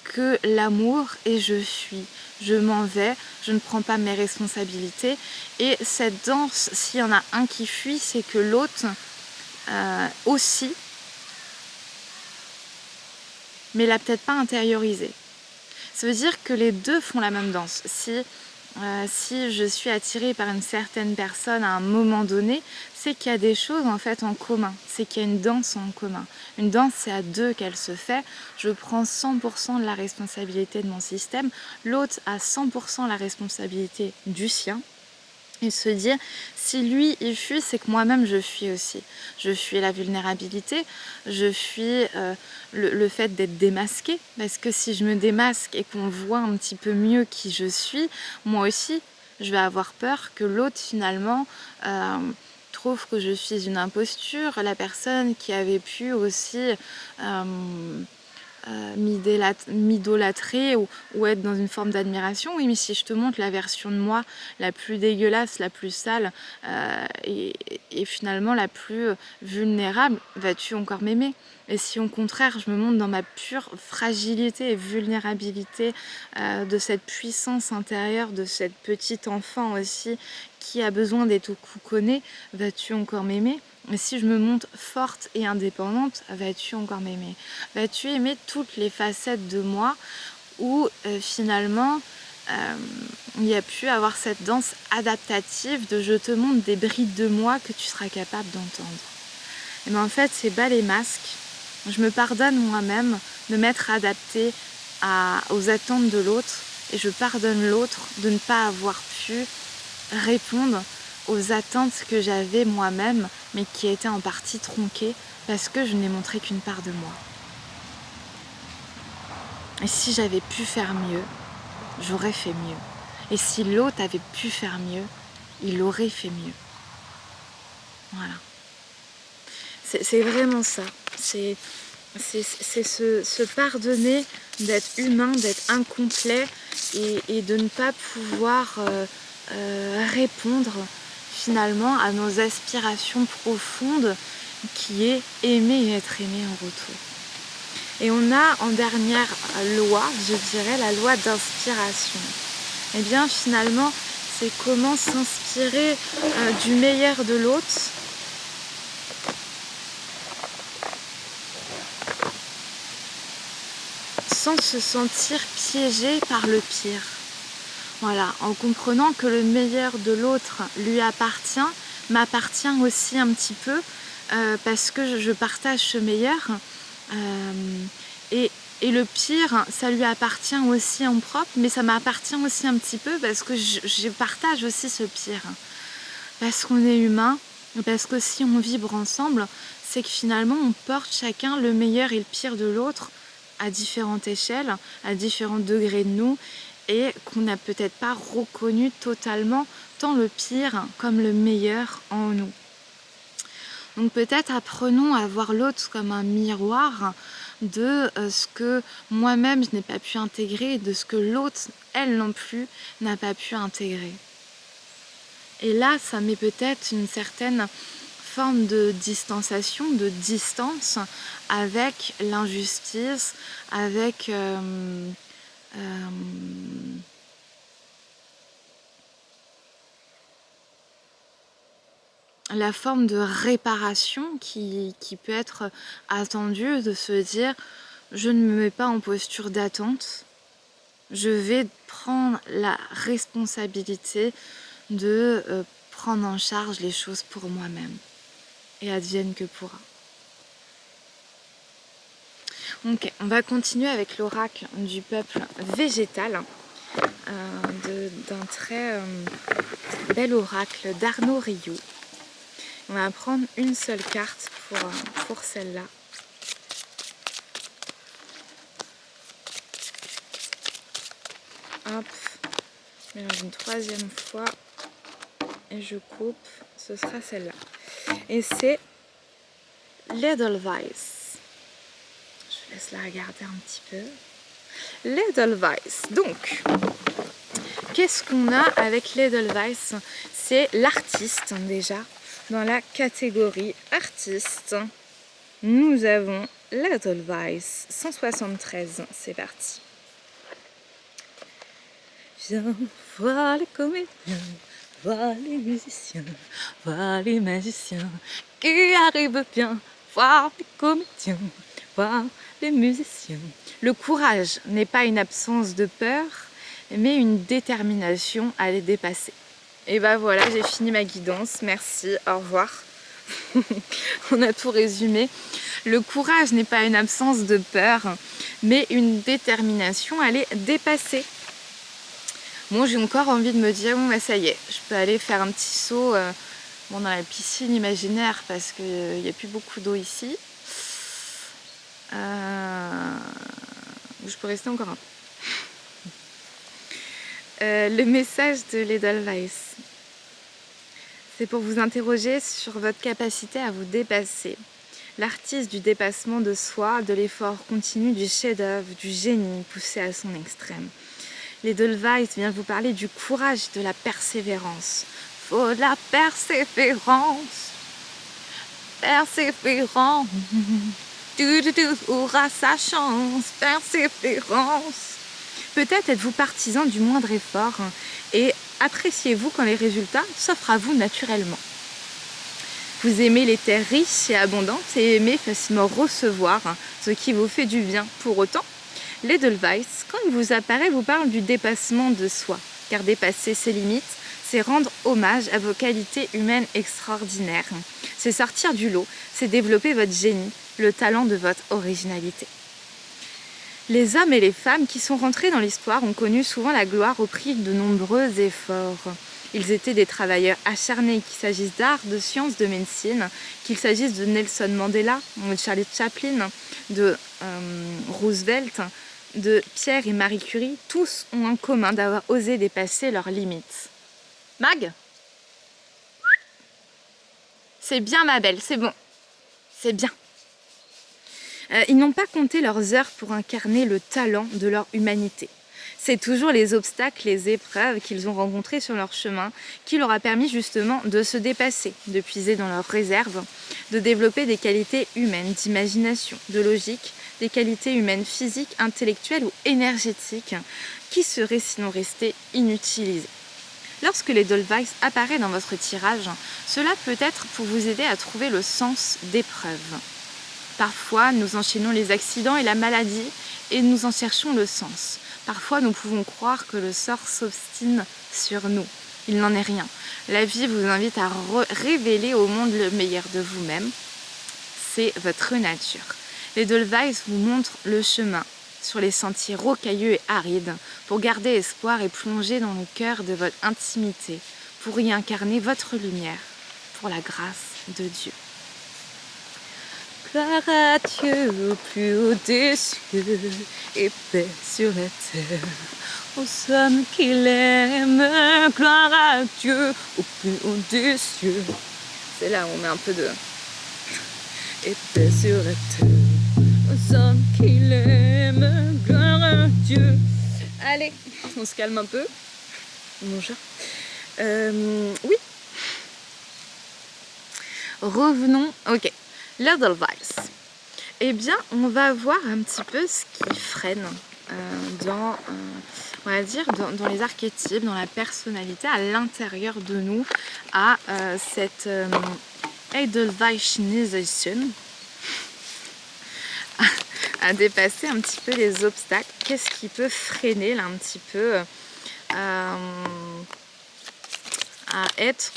que l'amour, et je fuis. Je m'en vais, je ne prends pas mes responsabilités. Et cette danse, s'il y en a un qui fuit, c'est que l'autre aussi, mais l'a peut-être pas intériorisé. Ça veut dire que les deux font la même danse. Si je suis attirée par une certaine personne à un moment donné, c'est qu'il y a des choses en fait en commun, c'est qu'il y a une danse en commun. Une danse, c'est à deux qu'elle se fait. Je prends 100% de la responsabilité de mon système, l'autre a 100% la responsabilité du sien. Et se dire, si lui il fuit, c'est que moi-même je fuis aussi. Je fuis la vulnérabilité, je fuis le fait d'être démasquée, parce que si je me démasque et qu'on voit un petit peu mieux qui je suis, moi aussi je vais avoir peur que l'autre finalement trouve que je suis une imposture, la personne qui avait pu aussi m'idolâtrer ou être dans une forme d'admiration. Oui, mais si je te montre la version de moi la plus dégueulasse, la plus sale et finalement la plus vulnérable, vas-tu encore m'aimer? Et si au contraire je me montre dans ma pure fragilité et vulnérabilité, de cette puissance intérieure, de cette petite enfant aussi qui a besoin d'être couconnée, vas-tu encore m'aimer? Et si je me montre forte et indépendante, vas-tu encore m'aimer? Vas-tu aimer toutes les facettes de moi où finalement il y a pu avoir cette danse adaptative de je te montre des brides de moi que tu seras capable d'entendre. Et bien en fait c'est bas les masques. Je me pardonne moi-même de m'être adaptée aux attentes de l'autre, et je pardonne l'autre de ne pas avoir pu répondre aux attentes que j'avais moi-même, mais qui étaient en partie tronquées parce que je n'ai montré qu'une part de moi. Et si j'avais pu faire mieux, j'aurais fait mieux. Et si l'autre avait pu faire mieux, il aurait fait mieux. Voilà. C'est vraiment ça. C'est se pardonner d'être humain, d'être incomplet et de ne pas pouvoir répondre finalement à nos aspirations profondes, qui est aimer et être aimé en retour. Et on a en dernière loi, je dirais, la loi d'inspiration. et bien finalement c'est comment s'inspirer du meilleur de l'autre sans se sentir piégé par le pire. Voilà, en comprenant que le meilleur de l'autre lui appartient, m'appartient aussi un petit peu, parce que je partage ce meilleur. Et le pire, ça lui appartient aussi en propre, mais ça m'appartient aussi un petit peu parce que je partage aussi ce pire. Parce qu'on est humain, parce que si on vibre ensemble, c'est que finalement on porte chacun le meilleur et le pire de l'autre à différentes échelles, à différents degrés de nous, et qu'on n'a peut-être pas reconnu totalement tant le pire comme le meilleur en nous. Donc peut-être apprenons à voir l'autre comme un miroir de ce que moi-même je n'ai pas pu intégrer, de ce que l'autre, elle non plus, n'a pas pu intégrer. Et là, ça met peut-être une certaine forme de distanciation, de distance avec l'injustice, avec la forme de réparation qui peut être attendue, de se dire je ne me mets pas en posture d'attente, je vais prendre la responsabilité de prendre en charge les choses pour moi-même et advienne que pourra. Ok, on va continuer avec l'oracle du peuple végétal, d'un très bel oracle d'Arnaud Rioux. On va prendre une seule carte pour celle-là. Hop, je mélange une troisième fois et je coupe, ce sera celle-là. Et c'est l'Edelweiss. Je laisse la regarder un petit peu. L'Edelweiss, donc, qu'est-ce qu'on a avec l'Edelweiss? C'est l'artiste déjà. Dans la catégorie artiste, nous avons l'Edelweiss 173. C'est parti. Viens voir les comédiens, voir les musiciens, voir les magiciens qui arrivent bien, voir les comédiens, voir les musiciens. Le courage n'est pas une absence de peur, mais une détermination à les dépasser. Et ben voilà, j'ai fini ma guidance, merci, au revoir. On a tout résumé. Le courage n'est pas une absence de peur, mais une détermination à les dépasser. Moi, j'ai encore envie de me dire, bon bah ça y est, je peux aller faire un petit saut dans la piscine imaginaire parce qu'il n'y a plus beaucoup d'eau ici. Je peux rester encore un peu. Le message de l'Edelweiss, c'est pour vous interroger sur votre capacité à vous dépasser. L'artiste du dépassement de soi, de l'effort continu, du chef-d'œuvre, du génie poussé à son extrême. L'Edelweiss vient vous parler du courage, de la persévérance. Faut de la persévérance. Persévérance. Tout aura sa chance. Persévérance. Peut-être êtes-vous partisan du moindre effort et appréciez-vous quand les résultats s'offrent à vous naturellement. Vous aimez les terres riches et abondantes et aimez facilement recevoir ce qui vous fait du bien. Pour autant, l'Edelweiss, quand il vous apparaît, vous parle du dépassement de soi. Car dépasser ses limites, c'est rendre hommage à vos qualités humaines extraordinaires. C'est sortir du lot, c'est développer votre génie, le talent de votre originalité. Les hommes et les femmes qui sont rentrés dans l'histoire ont connu souvent la gloire au prix de nombreux efforts. Ils étaient des travailleurs acharnés, qu'il s'agisse d'art, de sciences, de médecine, qu'il s'agisse de Nelson Mandela, de Charlie Chaplin, de Roosevelt, de Pierre et Marie Curie. Tous ont en commun d'avoir osé dépasser leurs limites. Mag ? C'est bien ma belle, c'est bon. C'est bien. Ils n'ont pas compté leurs heures pour incarner le talent de leur humanité. C'est toujours les obstacles, les épreuves qu'ils ont rencontrés sur leur chemin qui leur a permis justement de se dépasser, de puiser dans leurs réserves, de développer des qualités humaines, d'imagination, de logique, des qualités humaines physiques, intellectuelles ou énergétiques qui seraient sinon restées inutilisées. Lorsque l'Edelweiss apparaît dans votre tirage, cela peut être pour vous aider à trouver le sens d'épreuves. Parfois, nous enchaînons les accidents et la maladie et nous en cherchons le sens. Parfois, nous pouvons croire que le sort s'obstine sur nous. Il n'en est rien. La vie vous invite à révéler au monde le meilleur de vous-même. C'est votre nature. L'Edelweiss vous montre le chemin sur les sentiers rocailleux et arides pour garder espoir et plonger dans le cœur de votre intimité, pour y incarner votre lumière, pour la grâce de Dieu. Gloire à Dieu au plus haut des cieux et paix sur la terre aux hommes qui l'aiment. Gloire à Dieu au plus haut des cieux. C'est là où on met un peu de et paix sur la terre aux hommes qui l'aiment. Gloire à Dieu. Allez, on se calme un peu. Bonjour. Oui. Revenons. Ok. L'Edelweiss. Eh bien, on va voir un petit peu ce qui freine on va dire, dans les archétypes, dans la personnalité, à l'intérieur de nous, à cette Edelweissisation, à dépasser un petit peu les obstacles. Qu'est-ce qui peut freiner là un petit peu à être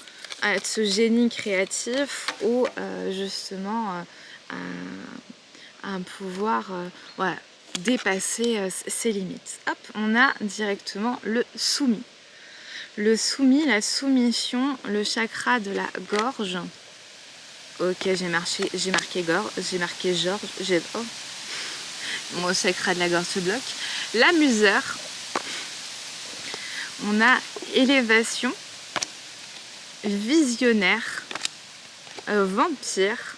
ce génie créatif ou justement à pouvoir voilà, dépasser ses limites. Hop, on a directement le soumis. Le soumis, la soumission, le chakra de la gorge. Ok, j'ai marqué gorge, j'ai marqué Georges, oh, mon chakra de la gorge se bloque. L'amuseur, on a élévation, visionnaire, vampire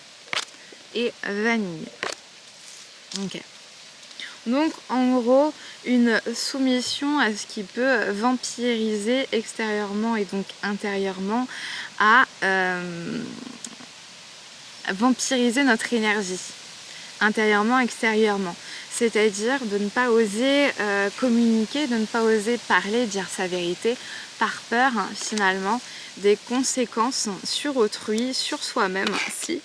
et vanille. Ok. Donc en gros une soumission à ce qui peut vampiriser extérieurement et donc intérieurement, à vampiriser notre énergie intérieurement, extérieurement. C'est-à-dire de ne pas oser communiquer, de ne pas oser parler, dire sa vérité, par peur finalement des conséquences sur autrui, sur soi-même, si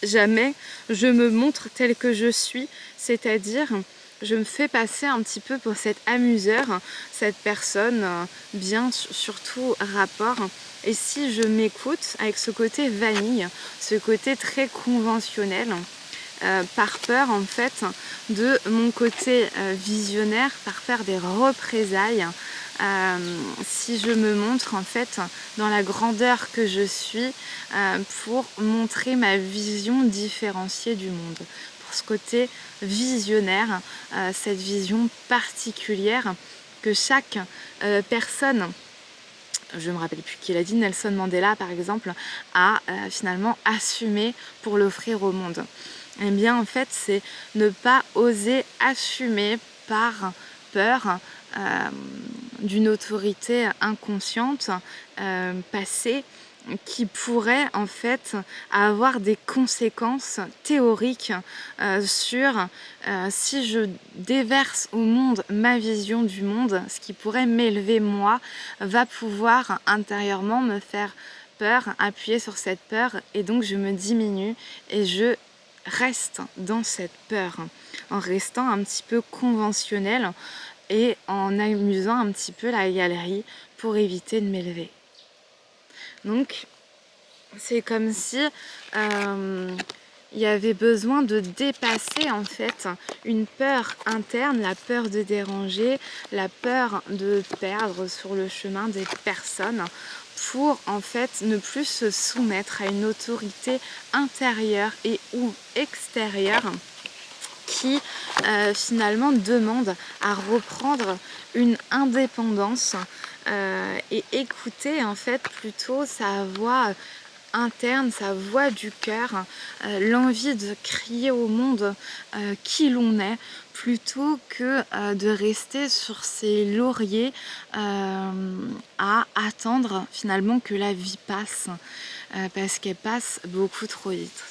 jamais je me montre tel que je suis, c'est-à-dire je me fais passer un petit peu pour cet amuseur, cette personne bien surtout rapport. Et si je m'écoute avec ce côté vanille, ce côté très conventionnel, par peur en fait de mon côté visionnaire, par peur des représailles, si je me montre en fait dans la grandeur que je suis, pour montrer ma vision différenciée du monde, pour ce côté visionnaire, cette vision particulière que chaque personne, je ne me rappelle plus qui l'a dit, Nelson Mandela par exemple, a finalement assumé pour l'offrir au monde. Eh bien en fait c'est ne pas oser assumer par peur d'une autorité inconsciente passée qui pourrait en fait avoir des conséquences théoriques sur si je déverse au monde ma vision du monde, ce qui pourrait m'élever moi, va pouvoir intérieurement me faire peur, appuyer sur cette peur et donc je me diminue et je reste dans cette peur en restant un petit peu conventionnel et en amusant un petit peu la galerie pour éviter de m'élever. Donc c'est comme si il y avait besoin de dépasser en fait une peur interne, la peur de déranger, la peur de perdre sur le chemin des personnes, pour en fait ne plus se soumettre à une autorité intérieure et ou extérieure qui finalement demande à reprendre une indépendance et écouter en fait plutôt sa voix interne, sa voix du cœur, l'envie de crier au monde qui l'on est, plutôt que de rester sur ses lauriers à attendre finalement que la vie passe, parce qu'elle passe beaucoup trop vite.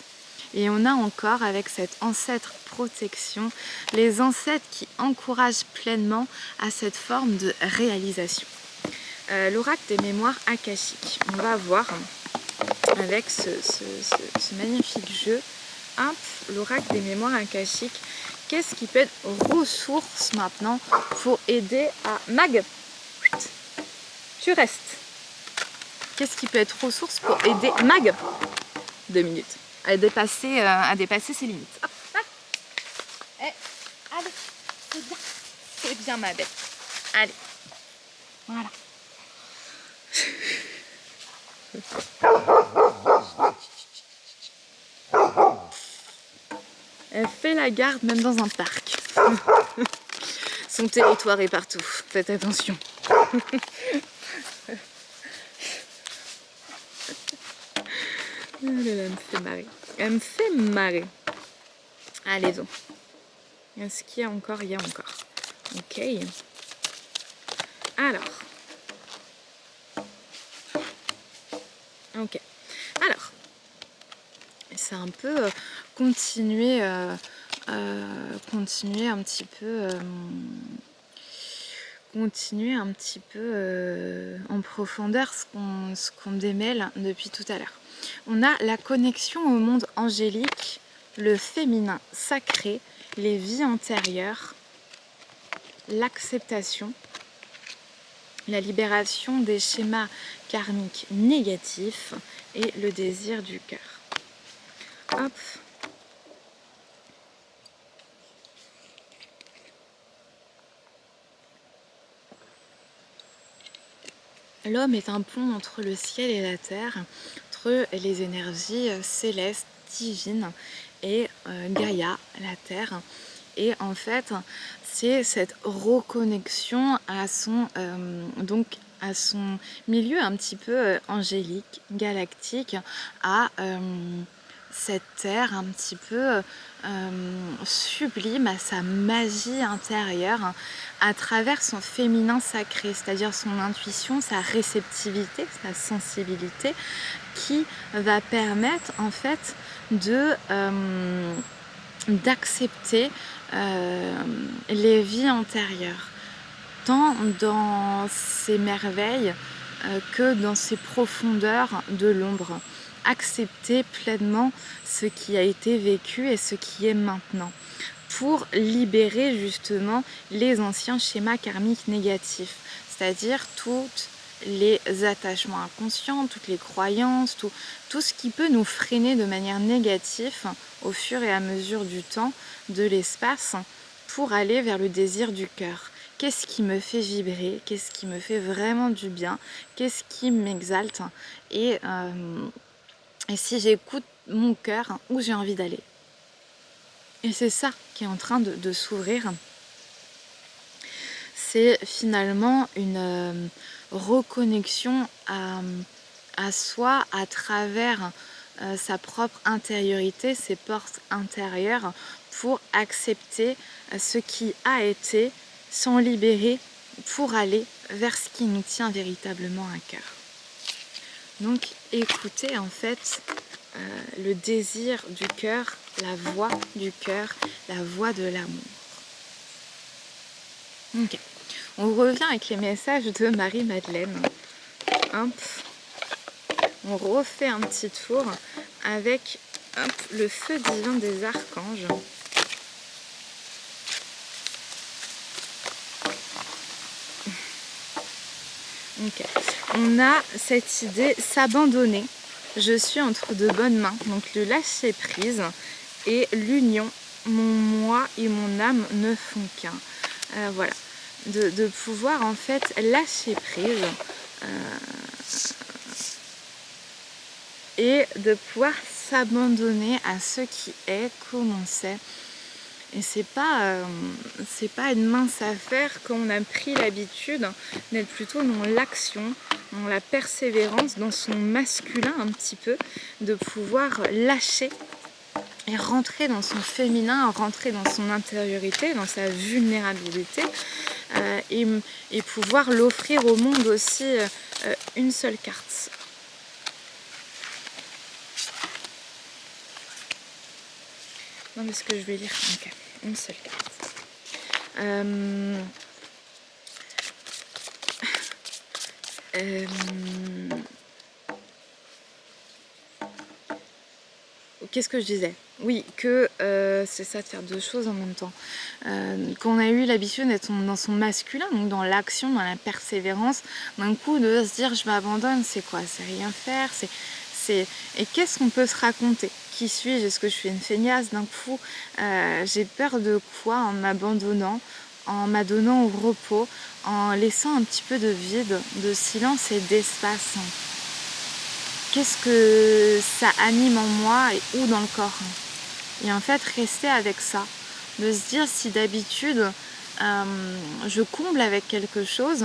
Et on a encore avec cette ancêtre protection, les ancêtres qui encouragent pleinement à cette forme de réalisation. L'oracle des mémoires akashiques, on va voir avec ce magnifique jeu, l'oracle des mémoires akashiques, qu'est-ce qui peut être ressource maintenant pour aider à... Mag, tu restes. Qu'est-ce qui peut être ressource pour aider Mag 2 minutes à dépasser ses limites. Hop, hop. Allez, c'est bien ma belle. Allez, voilà. Elle fait la garde même dans un parc. Son territoire est partout, faites attention. Elle me fait marrer. Elle me fait marrer. Allez donc. Est-ce qu'il y a encore? Il y a encore. Ok. Alors. Ok. Alors. C'est un peu continuer un petit peu en profondeur ce qu'on démêle depuis tout à l'heure. On a la connexion au monde angélique, le féminin sacré, les vies antérieures, l'acceptation, la libération des schémas karmiques négatifs et le désir du cœur. Hop. L'homme est un pont entre le ciel et la terre, entre les énergies célestes, divines et Gaïa, la terre. Et en fait, c'est cette reconnexion à son milieu un petit peu angélique, galactique, à cette terre un petit peu sublime, à sa magie intérieure, à travers son féminin sacré, c'est-à-dire son intuition, sa réceptivité, sa sensibilité, qui va permettre en fait d'accepter les vies antérieures, tant dans ses merveilles que dans ses profondeurs de l'ombre. Accepter pleinement ce qui a été vécu et ce qui est maintenant, pour libérer justement les anciens schémas karmiques négatifs, c'est-à-dire toutes les attachements inconscients, toutes les croyances, tout ce qui peut nous freiner de manière négative au fur et à mesure du temps, de l'espace, pour aller vers le désir du cœur. Qu'est-ce qui me fait vibrer? Qu'est-ce qui me fait vraiment du bien? Qu'est-ce qui m'exalte? Et si j'écoute mon cœur, où j'ai envie d'aller? Et c'est ça qui est en train de s'ouvrir. C'est finalement une reconnexion à soi à travers sa propre intériorité, ses portes intérieures, pour accepter ce qui a été, s'en libérer pour aller vers ce qui nous tient véritablement à cœur. Donc écoutez en fait le désir du cœur, la voix du cœur, la voix de l'amour. Ok, on revient avec les messages de Marie-Madeleine. Hop. On refait un petit tour avec le feu divin des archanges. Ok, on a cette idée, s'abandonner. Je suis entre de bonnes mains, donc le lâcher prise et l'union. Mon moi et mon âme ne font qu'un. Voilà, de pouvoir en fait lâcher prise et de pouvoir s'abandonner à ce qui est, comme on sait. Et c'est pas une mince affaire quand on a pris l'habitude d'être plutôt dans l'action, dans la persévérance, dans son masculin un petit peu, de pouvoir lâcher et rentrer dans son féminin, rentrer dans son intériorité, dans sa vulnérabilité, et pouvoir l'offrir au monde aussi une seule carte. Non, mais ce que je vais lire, ok, une seule carte. Qu'est-ce que je disais? Oui, que c'est ça, de faire deux choses en même temps. Quand on a eu l'habitude d'être dans son masculin, donc dans l'action, dans la persévérance, d'un coup de se dire je m'abandonne, c'est quoi? C'est rien faire, Et qu'est-ce qu'on peut se raconter? Qui suis-je? Est-ce que je suis une feignasse? D'un coup, j'ai peur de quoi en m'abandonnant, en m'adonnant au repos, en laissant un petit peu de vide, de silence et d'espace? Qu'est-ce que ça anime en moi et où dans le corps? Et en fait, rester avec ça, de se dire si d'habitude je comble avec quelque chose.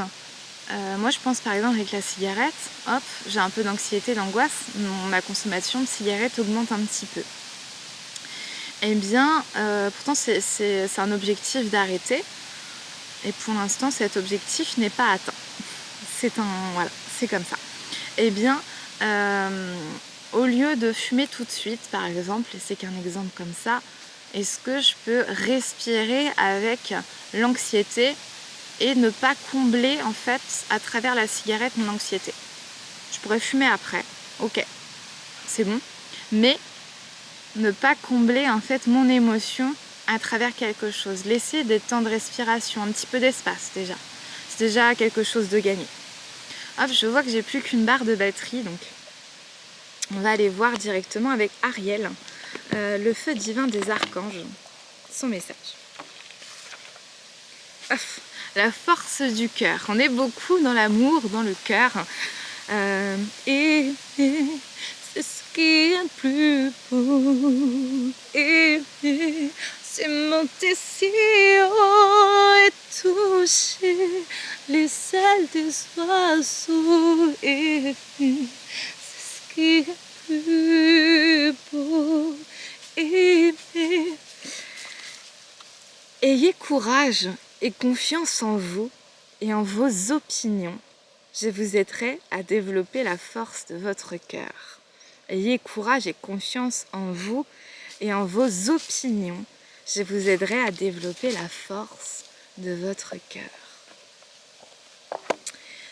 Moi, je pense par exemple avec la cigarette, hop, j'ai un peu d'anxiété, d'angoisse, ma consommation de cigarettes augmente un petit peu. Eh bien, pourtant c'est un objectif d'arrêter, et pour l'instant cet objectif n'est pas atteint. Voilà, c'est comme ça. Eh bien, au lieu de fumer tout de suite, par exemple, et c'est qu'un exemple comme ça, est-ce que je peux respirer avec l'anxiété et ne pas combler en fait à travers la cigarette mon anxiété? Je pourrais fumer après, ok, c'est bon, mais ne pas combler en fait mon émotion à travers quelque chose. Laisser des temps de respiration, un petit peu d'espace déjà. C'est déjà quelque chose de gagné. Hop, je vois que j'ai plus qu'une barre de batterie, donc on va aller voir directement avec Ariel, le feu divin des archanges, son message. La force du cœur. On est beaucoup dans l'amour, dans le cœur. Et c'est ce qui est le plus beau. Et c'est monter si haut et toucher les ailes des oiseaux. Et c'est ce qui est le plus beau. Et ayez courage et confiance en vous et en vos opinions. Je vous aiderai à développer la force de votre cœur. Ayez courage et confiance en vous et en vos opinions. Je vous aiderai à développer la force de votre cœur.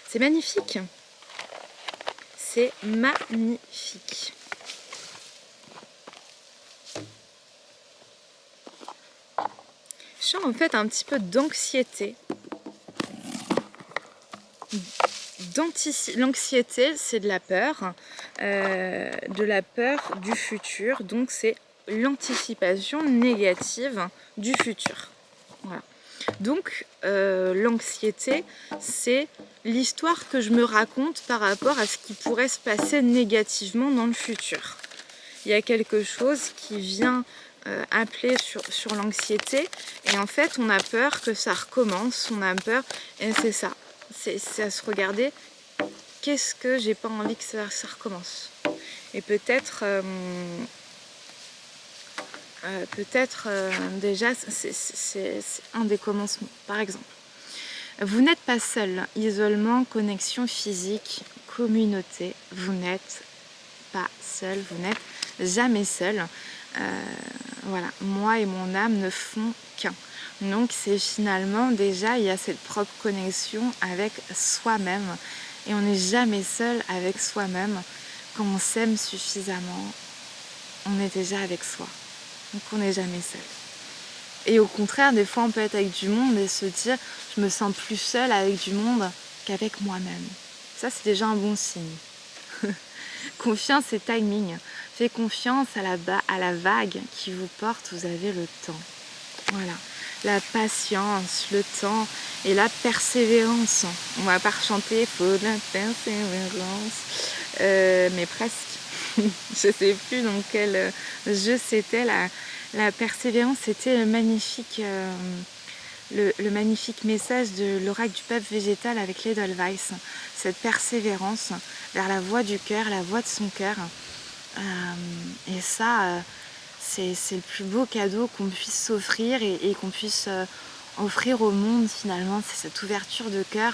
C'est magnifique. C'est magnifique. Je sens en fait un petit peu d'anxiété. L'anxiété, c'est de la peur du futur, donc c'est l'anticipation négative du futur. Voilà. Donc l'anxiété, c'est l'histoire que je me raconte par rapport à ce qui pourrait se passer négativement dans le futur. Il y a quelque chose qui vient appeler sur l'anxiété, et en fait on a peur que ça recommence, on a peur, et c'est ça. C'est à se regarder, qu'est-ce que j'ai pas envie que ça recommence. Et peut-être déjà c'est un des commencements. Par exemple, vous n'êtes pas seul. Isolement, connexion physique, communauté. Vous n'êtes pas seul, vous n'êtes jamais seul. Voilà, moi et mon âme ne font qu'un. Donc c'est finalement déjà, il y a cette propre connexion avec soi-même, et on n'est jamais seul avec soi-même. Quand on s'aime suffisamment, on est déjà avec soi, donc on n'est jamais seul. Et au contraire, des fois on peut être avec du monde et se dire je me sens plus seule avec du monde qu'avec moi-même. Ça c'est déjà un bon signe. Confiance et timing. Faites confiance à la vague qui vous porte, vous avez le temps. Voilà. La patience, le temps et la persévérance. On va pas chanter, faut de la persévérance, mais presque. je sais plus dans quel jeu c'était, la persévérance, c'était le magnifique message de l'oracle du peuple végétal avec l'Edelweiss, cette persévérance vers la voie du cœur, la voie de son cœur. Et ça, c'est le plus beau cadeau qu'on puisse s'offrir et qu'on puisse offrir au monde finalement, c'est cette ouverture de cœur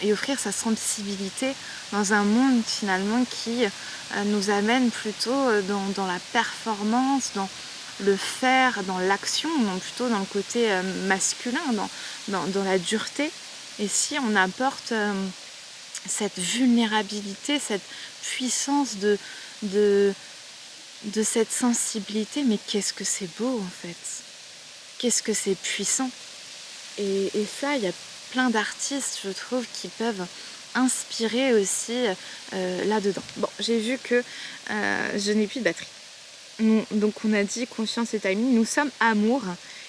et offrir sa sensibilité dans un monde finalement qui nous amène plutôt dans la performance, dans le faire, dans l'action, plutôt dans le côté masculin, dans la dureté. Et si on apporte cette vulnérabilité, cette puissance de cette sensibilité, mais qu'est-ce que c'est beau en fait, qu'est-ce que c'est puissant. Et ça, il y a plein d'artistes, je trouve, qui peuvent inspirer aussi là-dedans. Bon, j'ai vu que je n'ai plus de batterie. Donc on a dit confiance et timing. Nous sommes amour,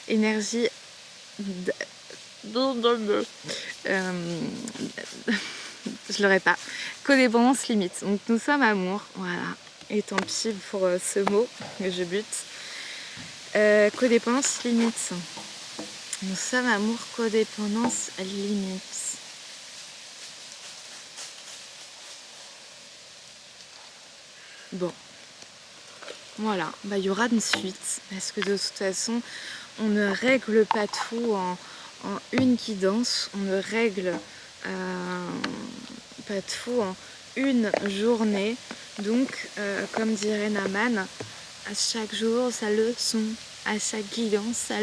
énergie... je l'aurais pas. Codépendance limite. Donc nous sommes amour, voilà. Et tant pis pour ce mot, que je bute. Codépendance limite. Nous sommes amour, codépendance limite. Bon. Voilà, bah, il y aura une suite. Parce que de toute façon, on ne règle pas tout en une guidance. On ne règle pas tout en une journée. Donc, comme dirait Naman, à chaque jour sa leçon, à chaque guidance sa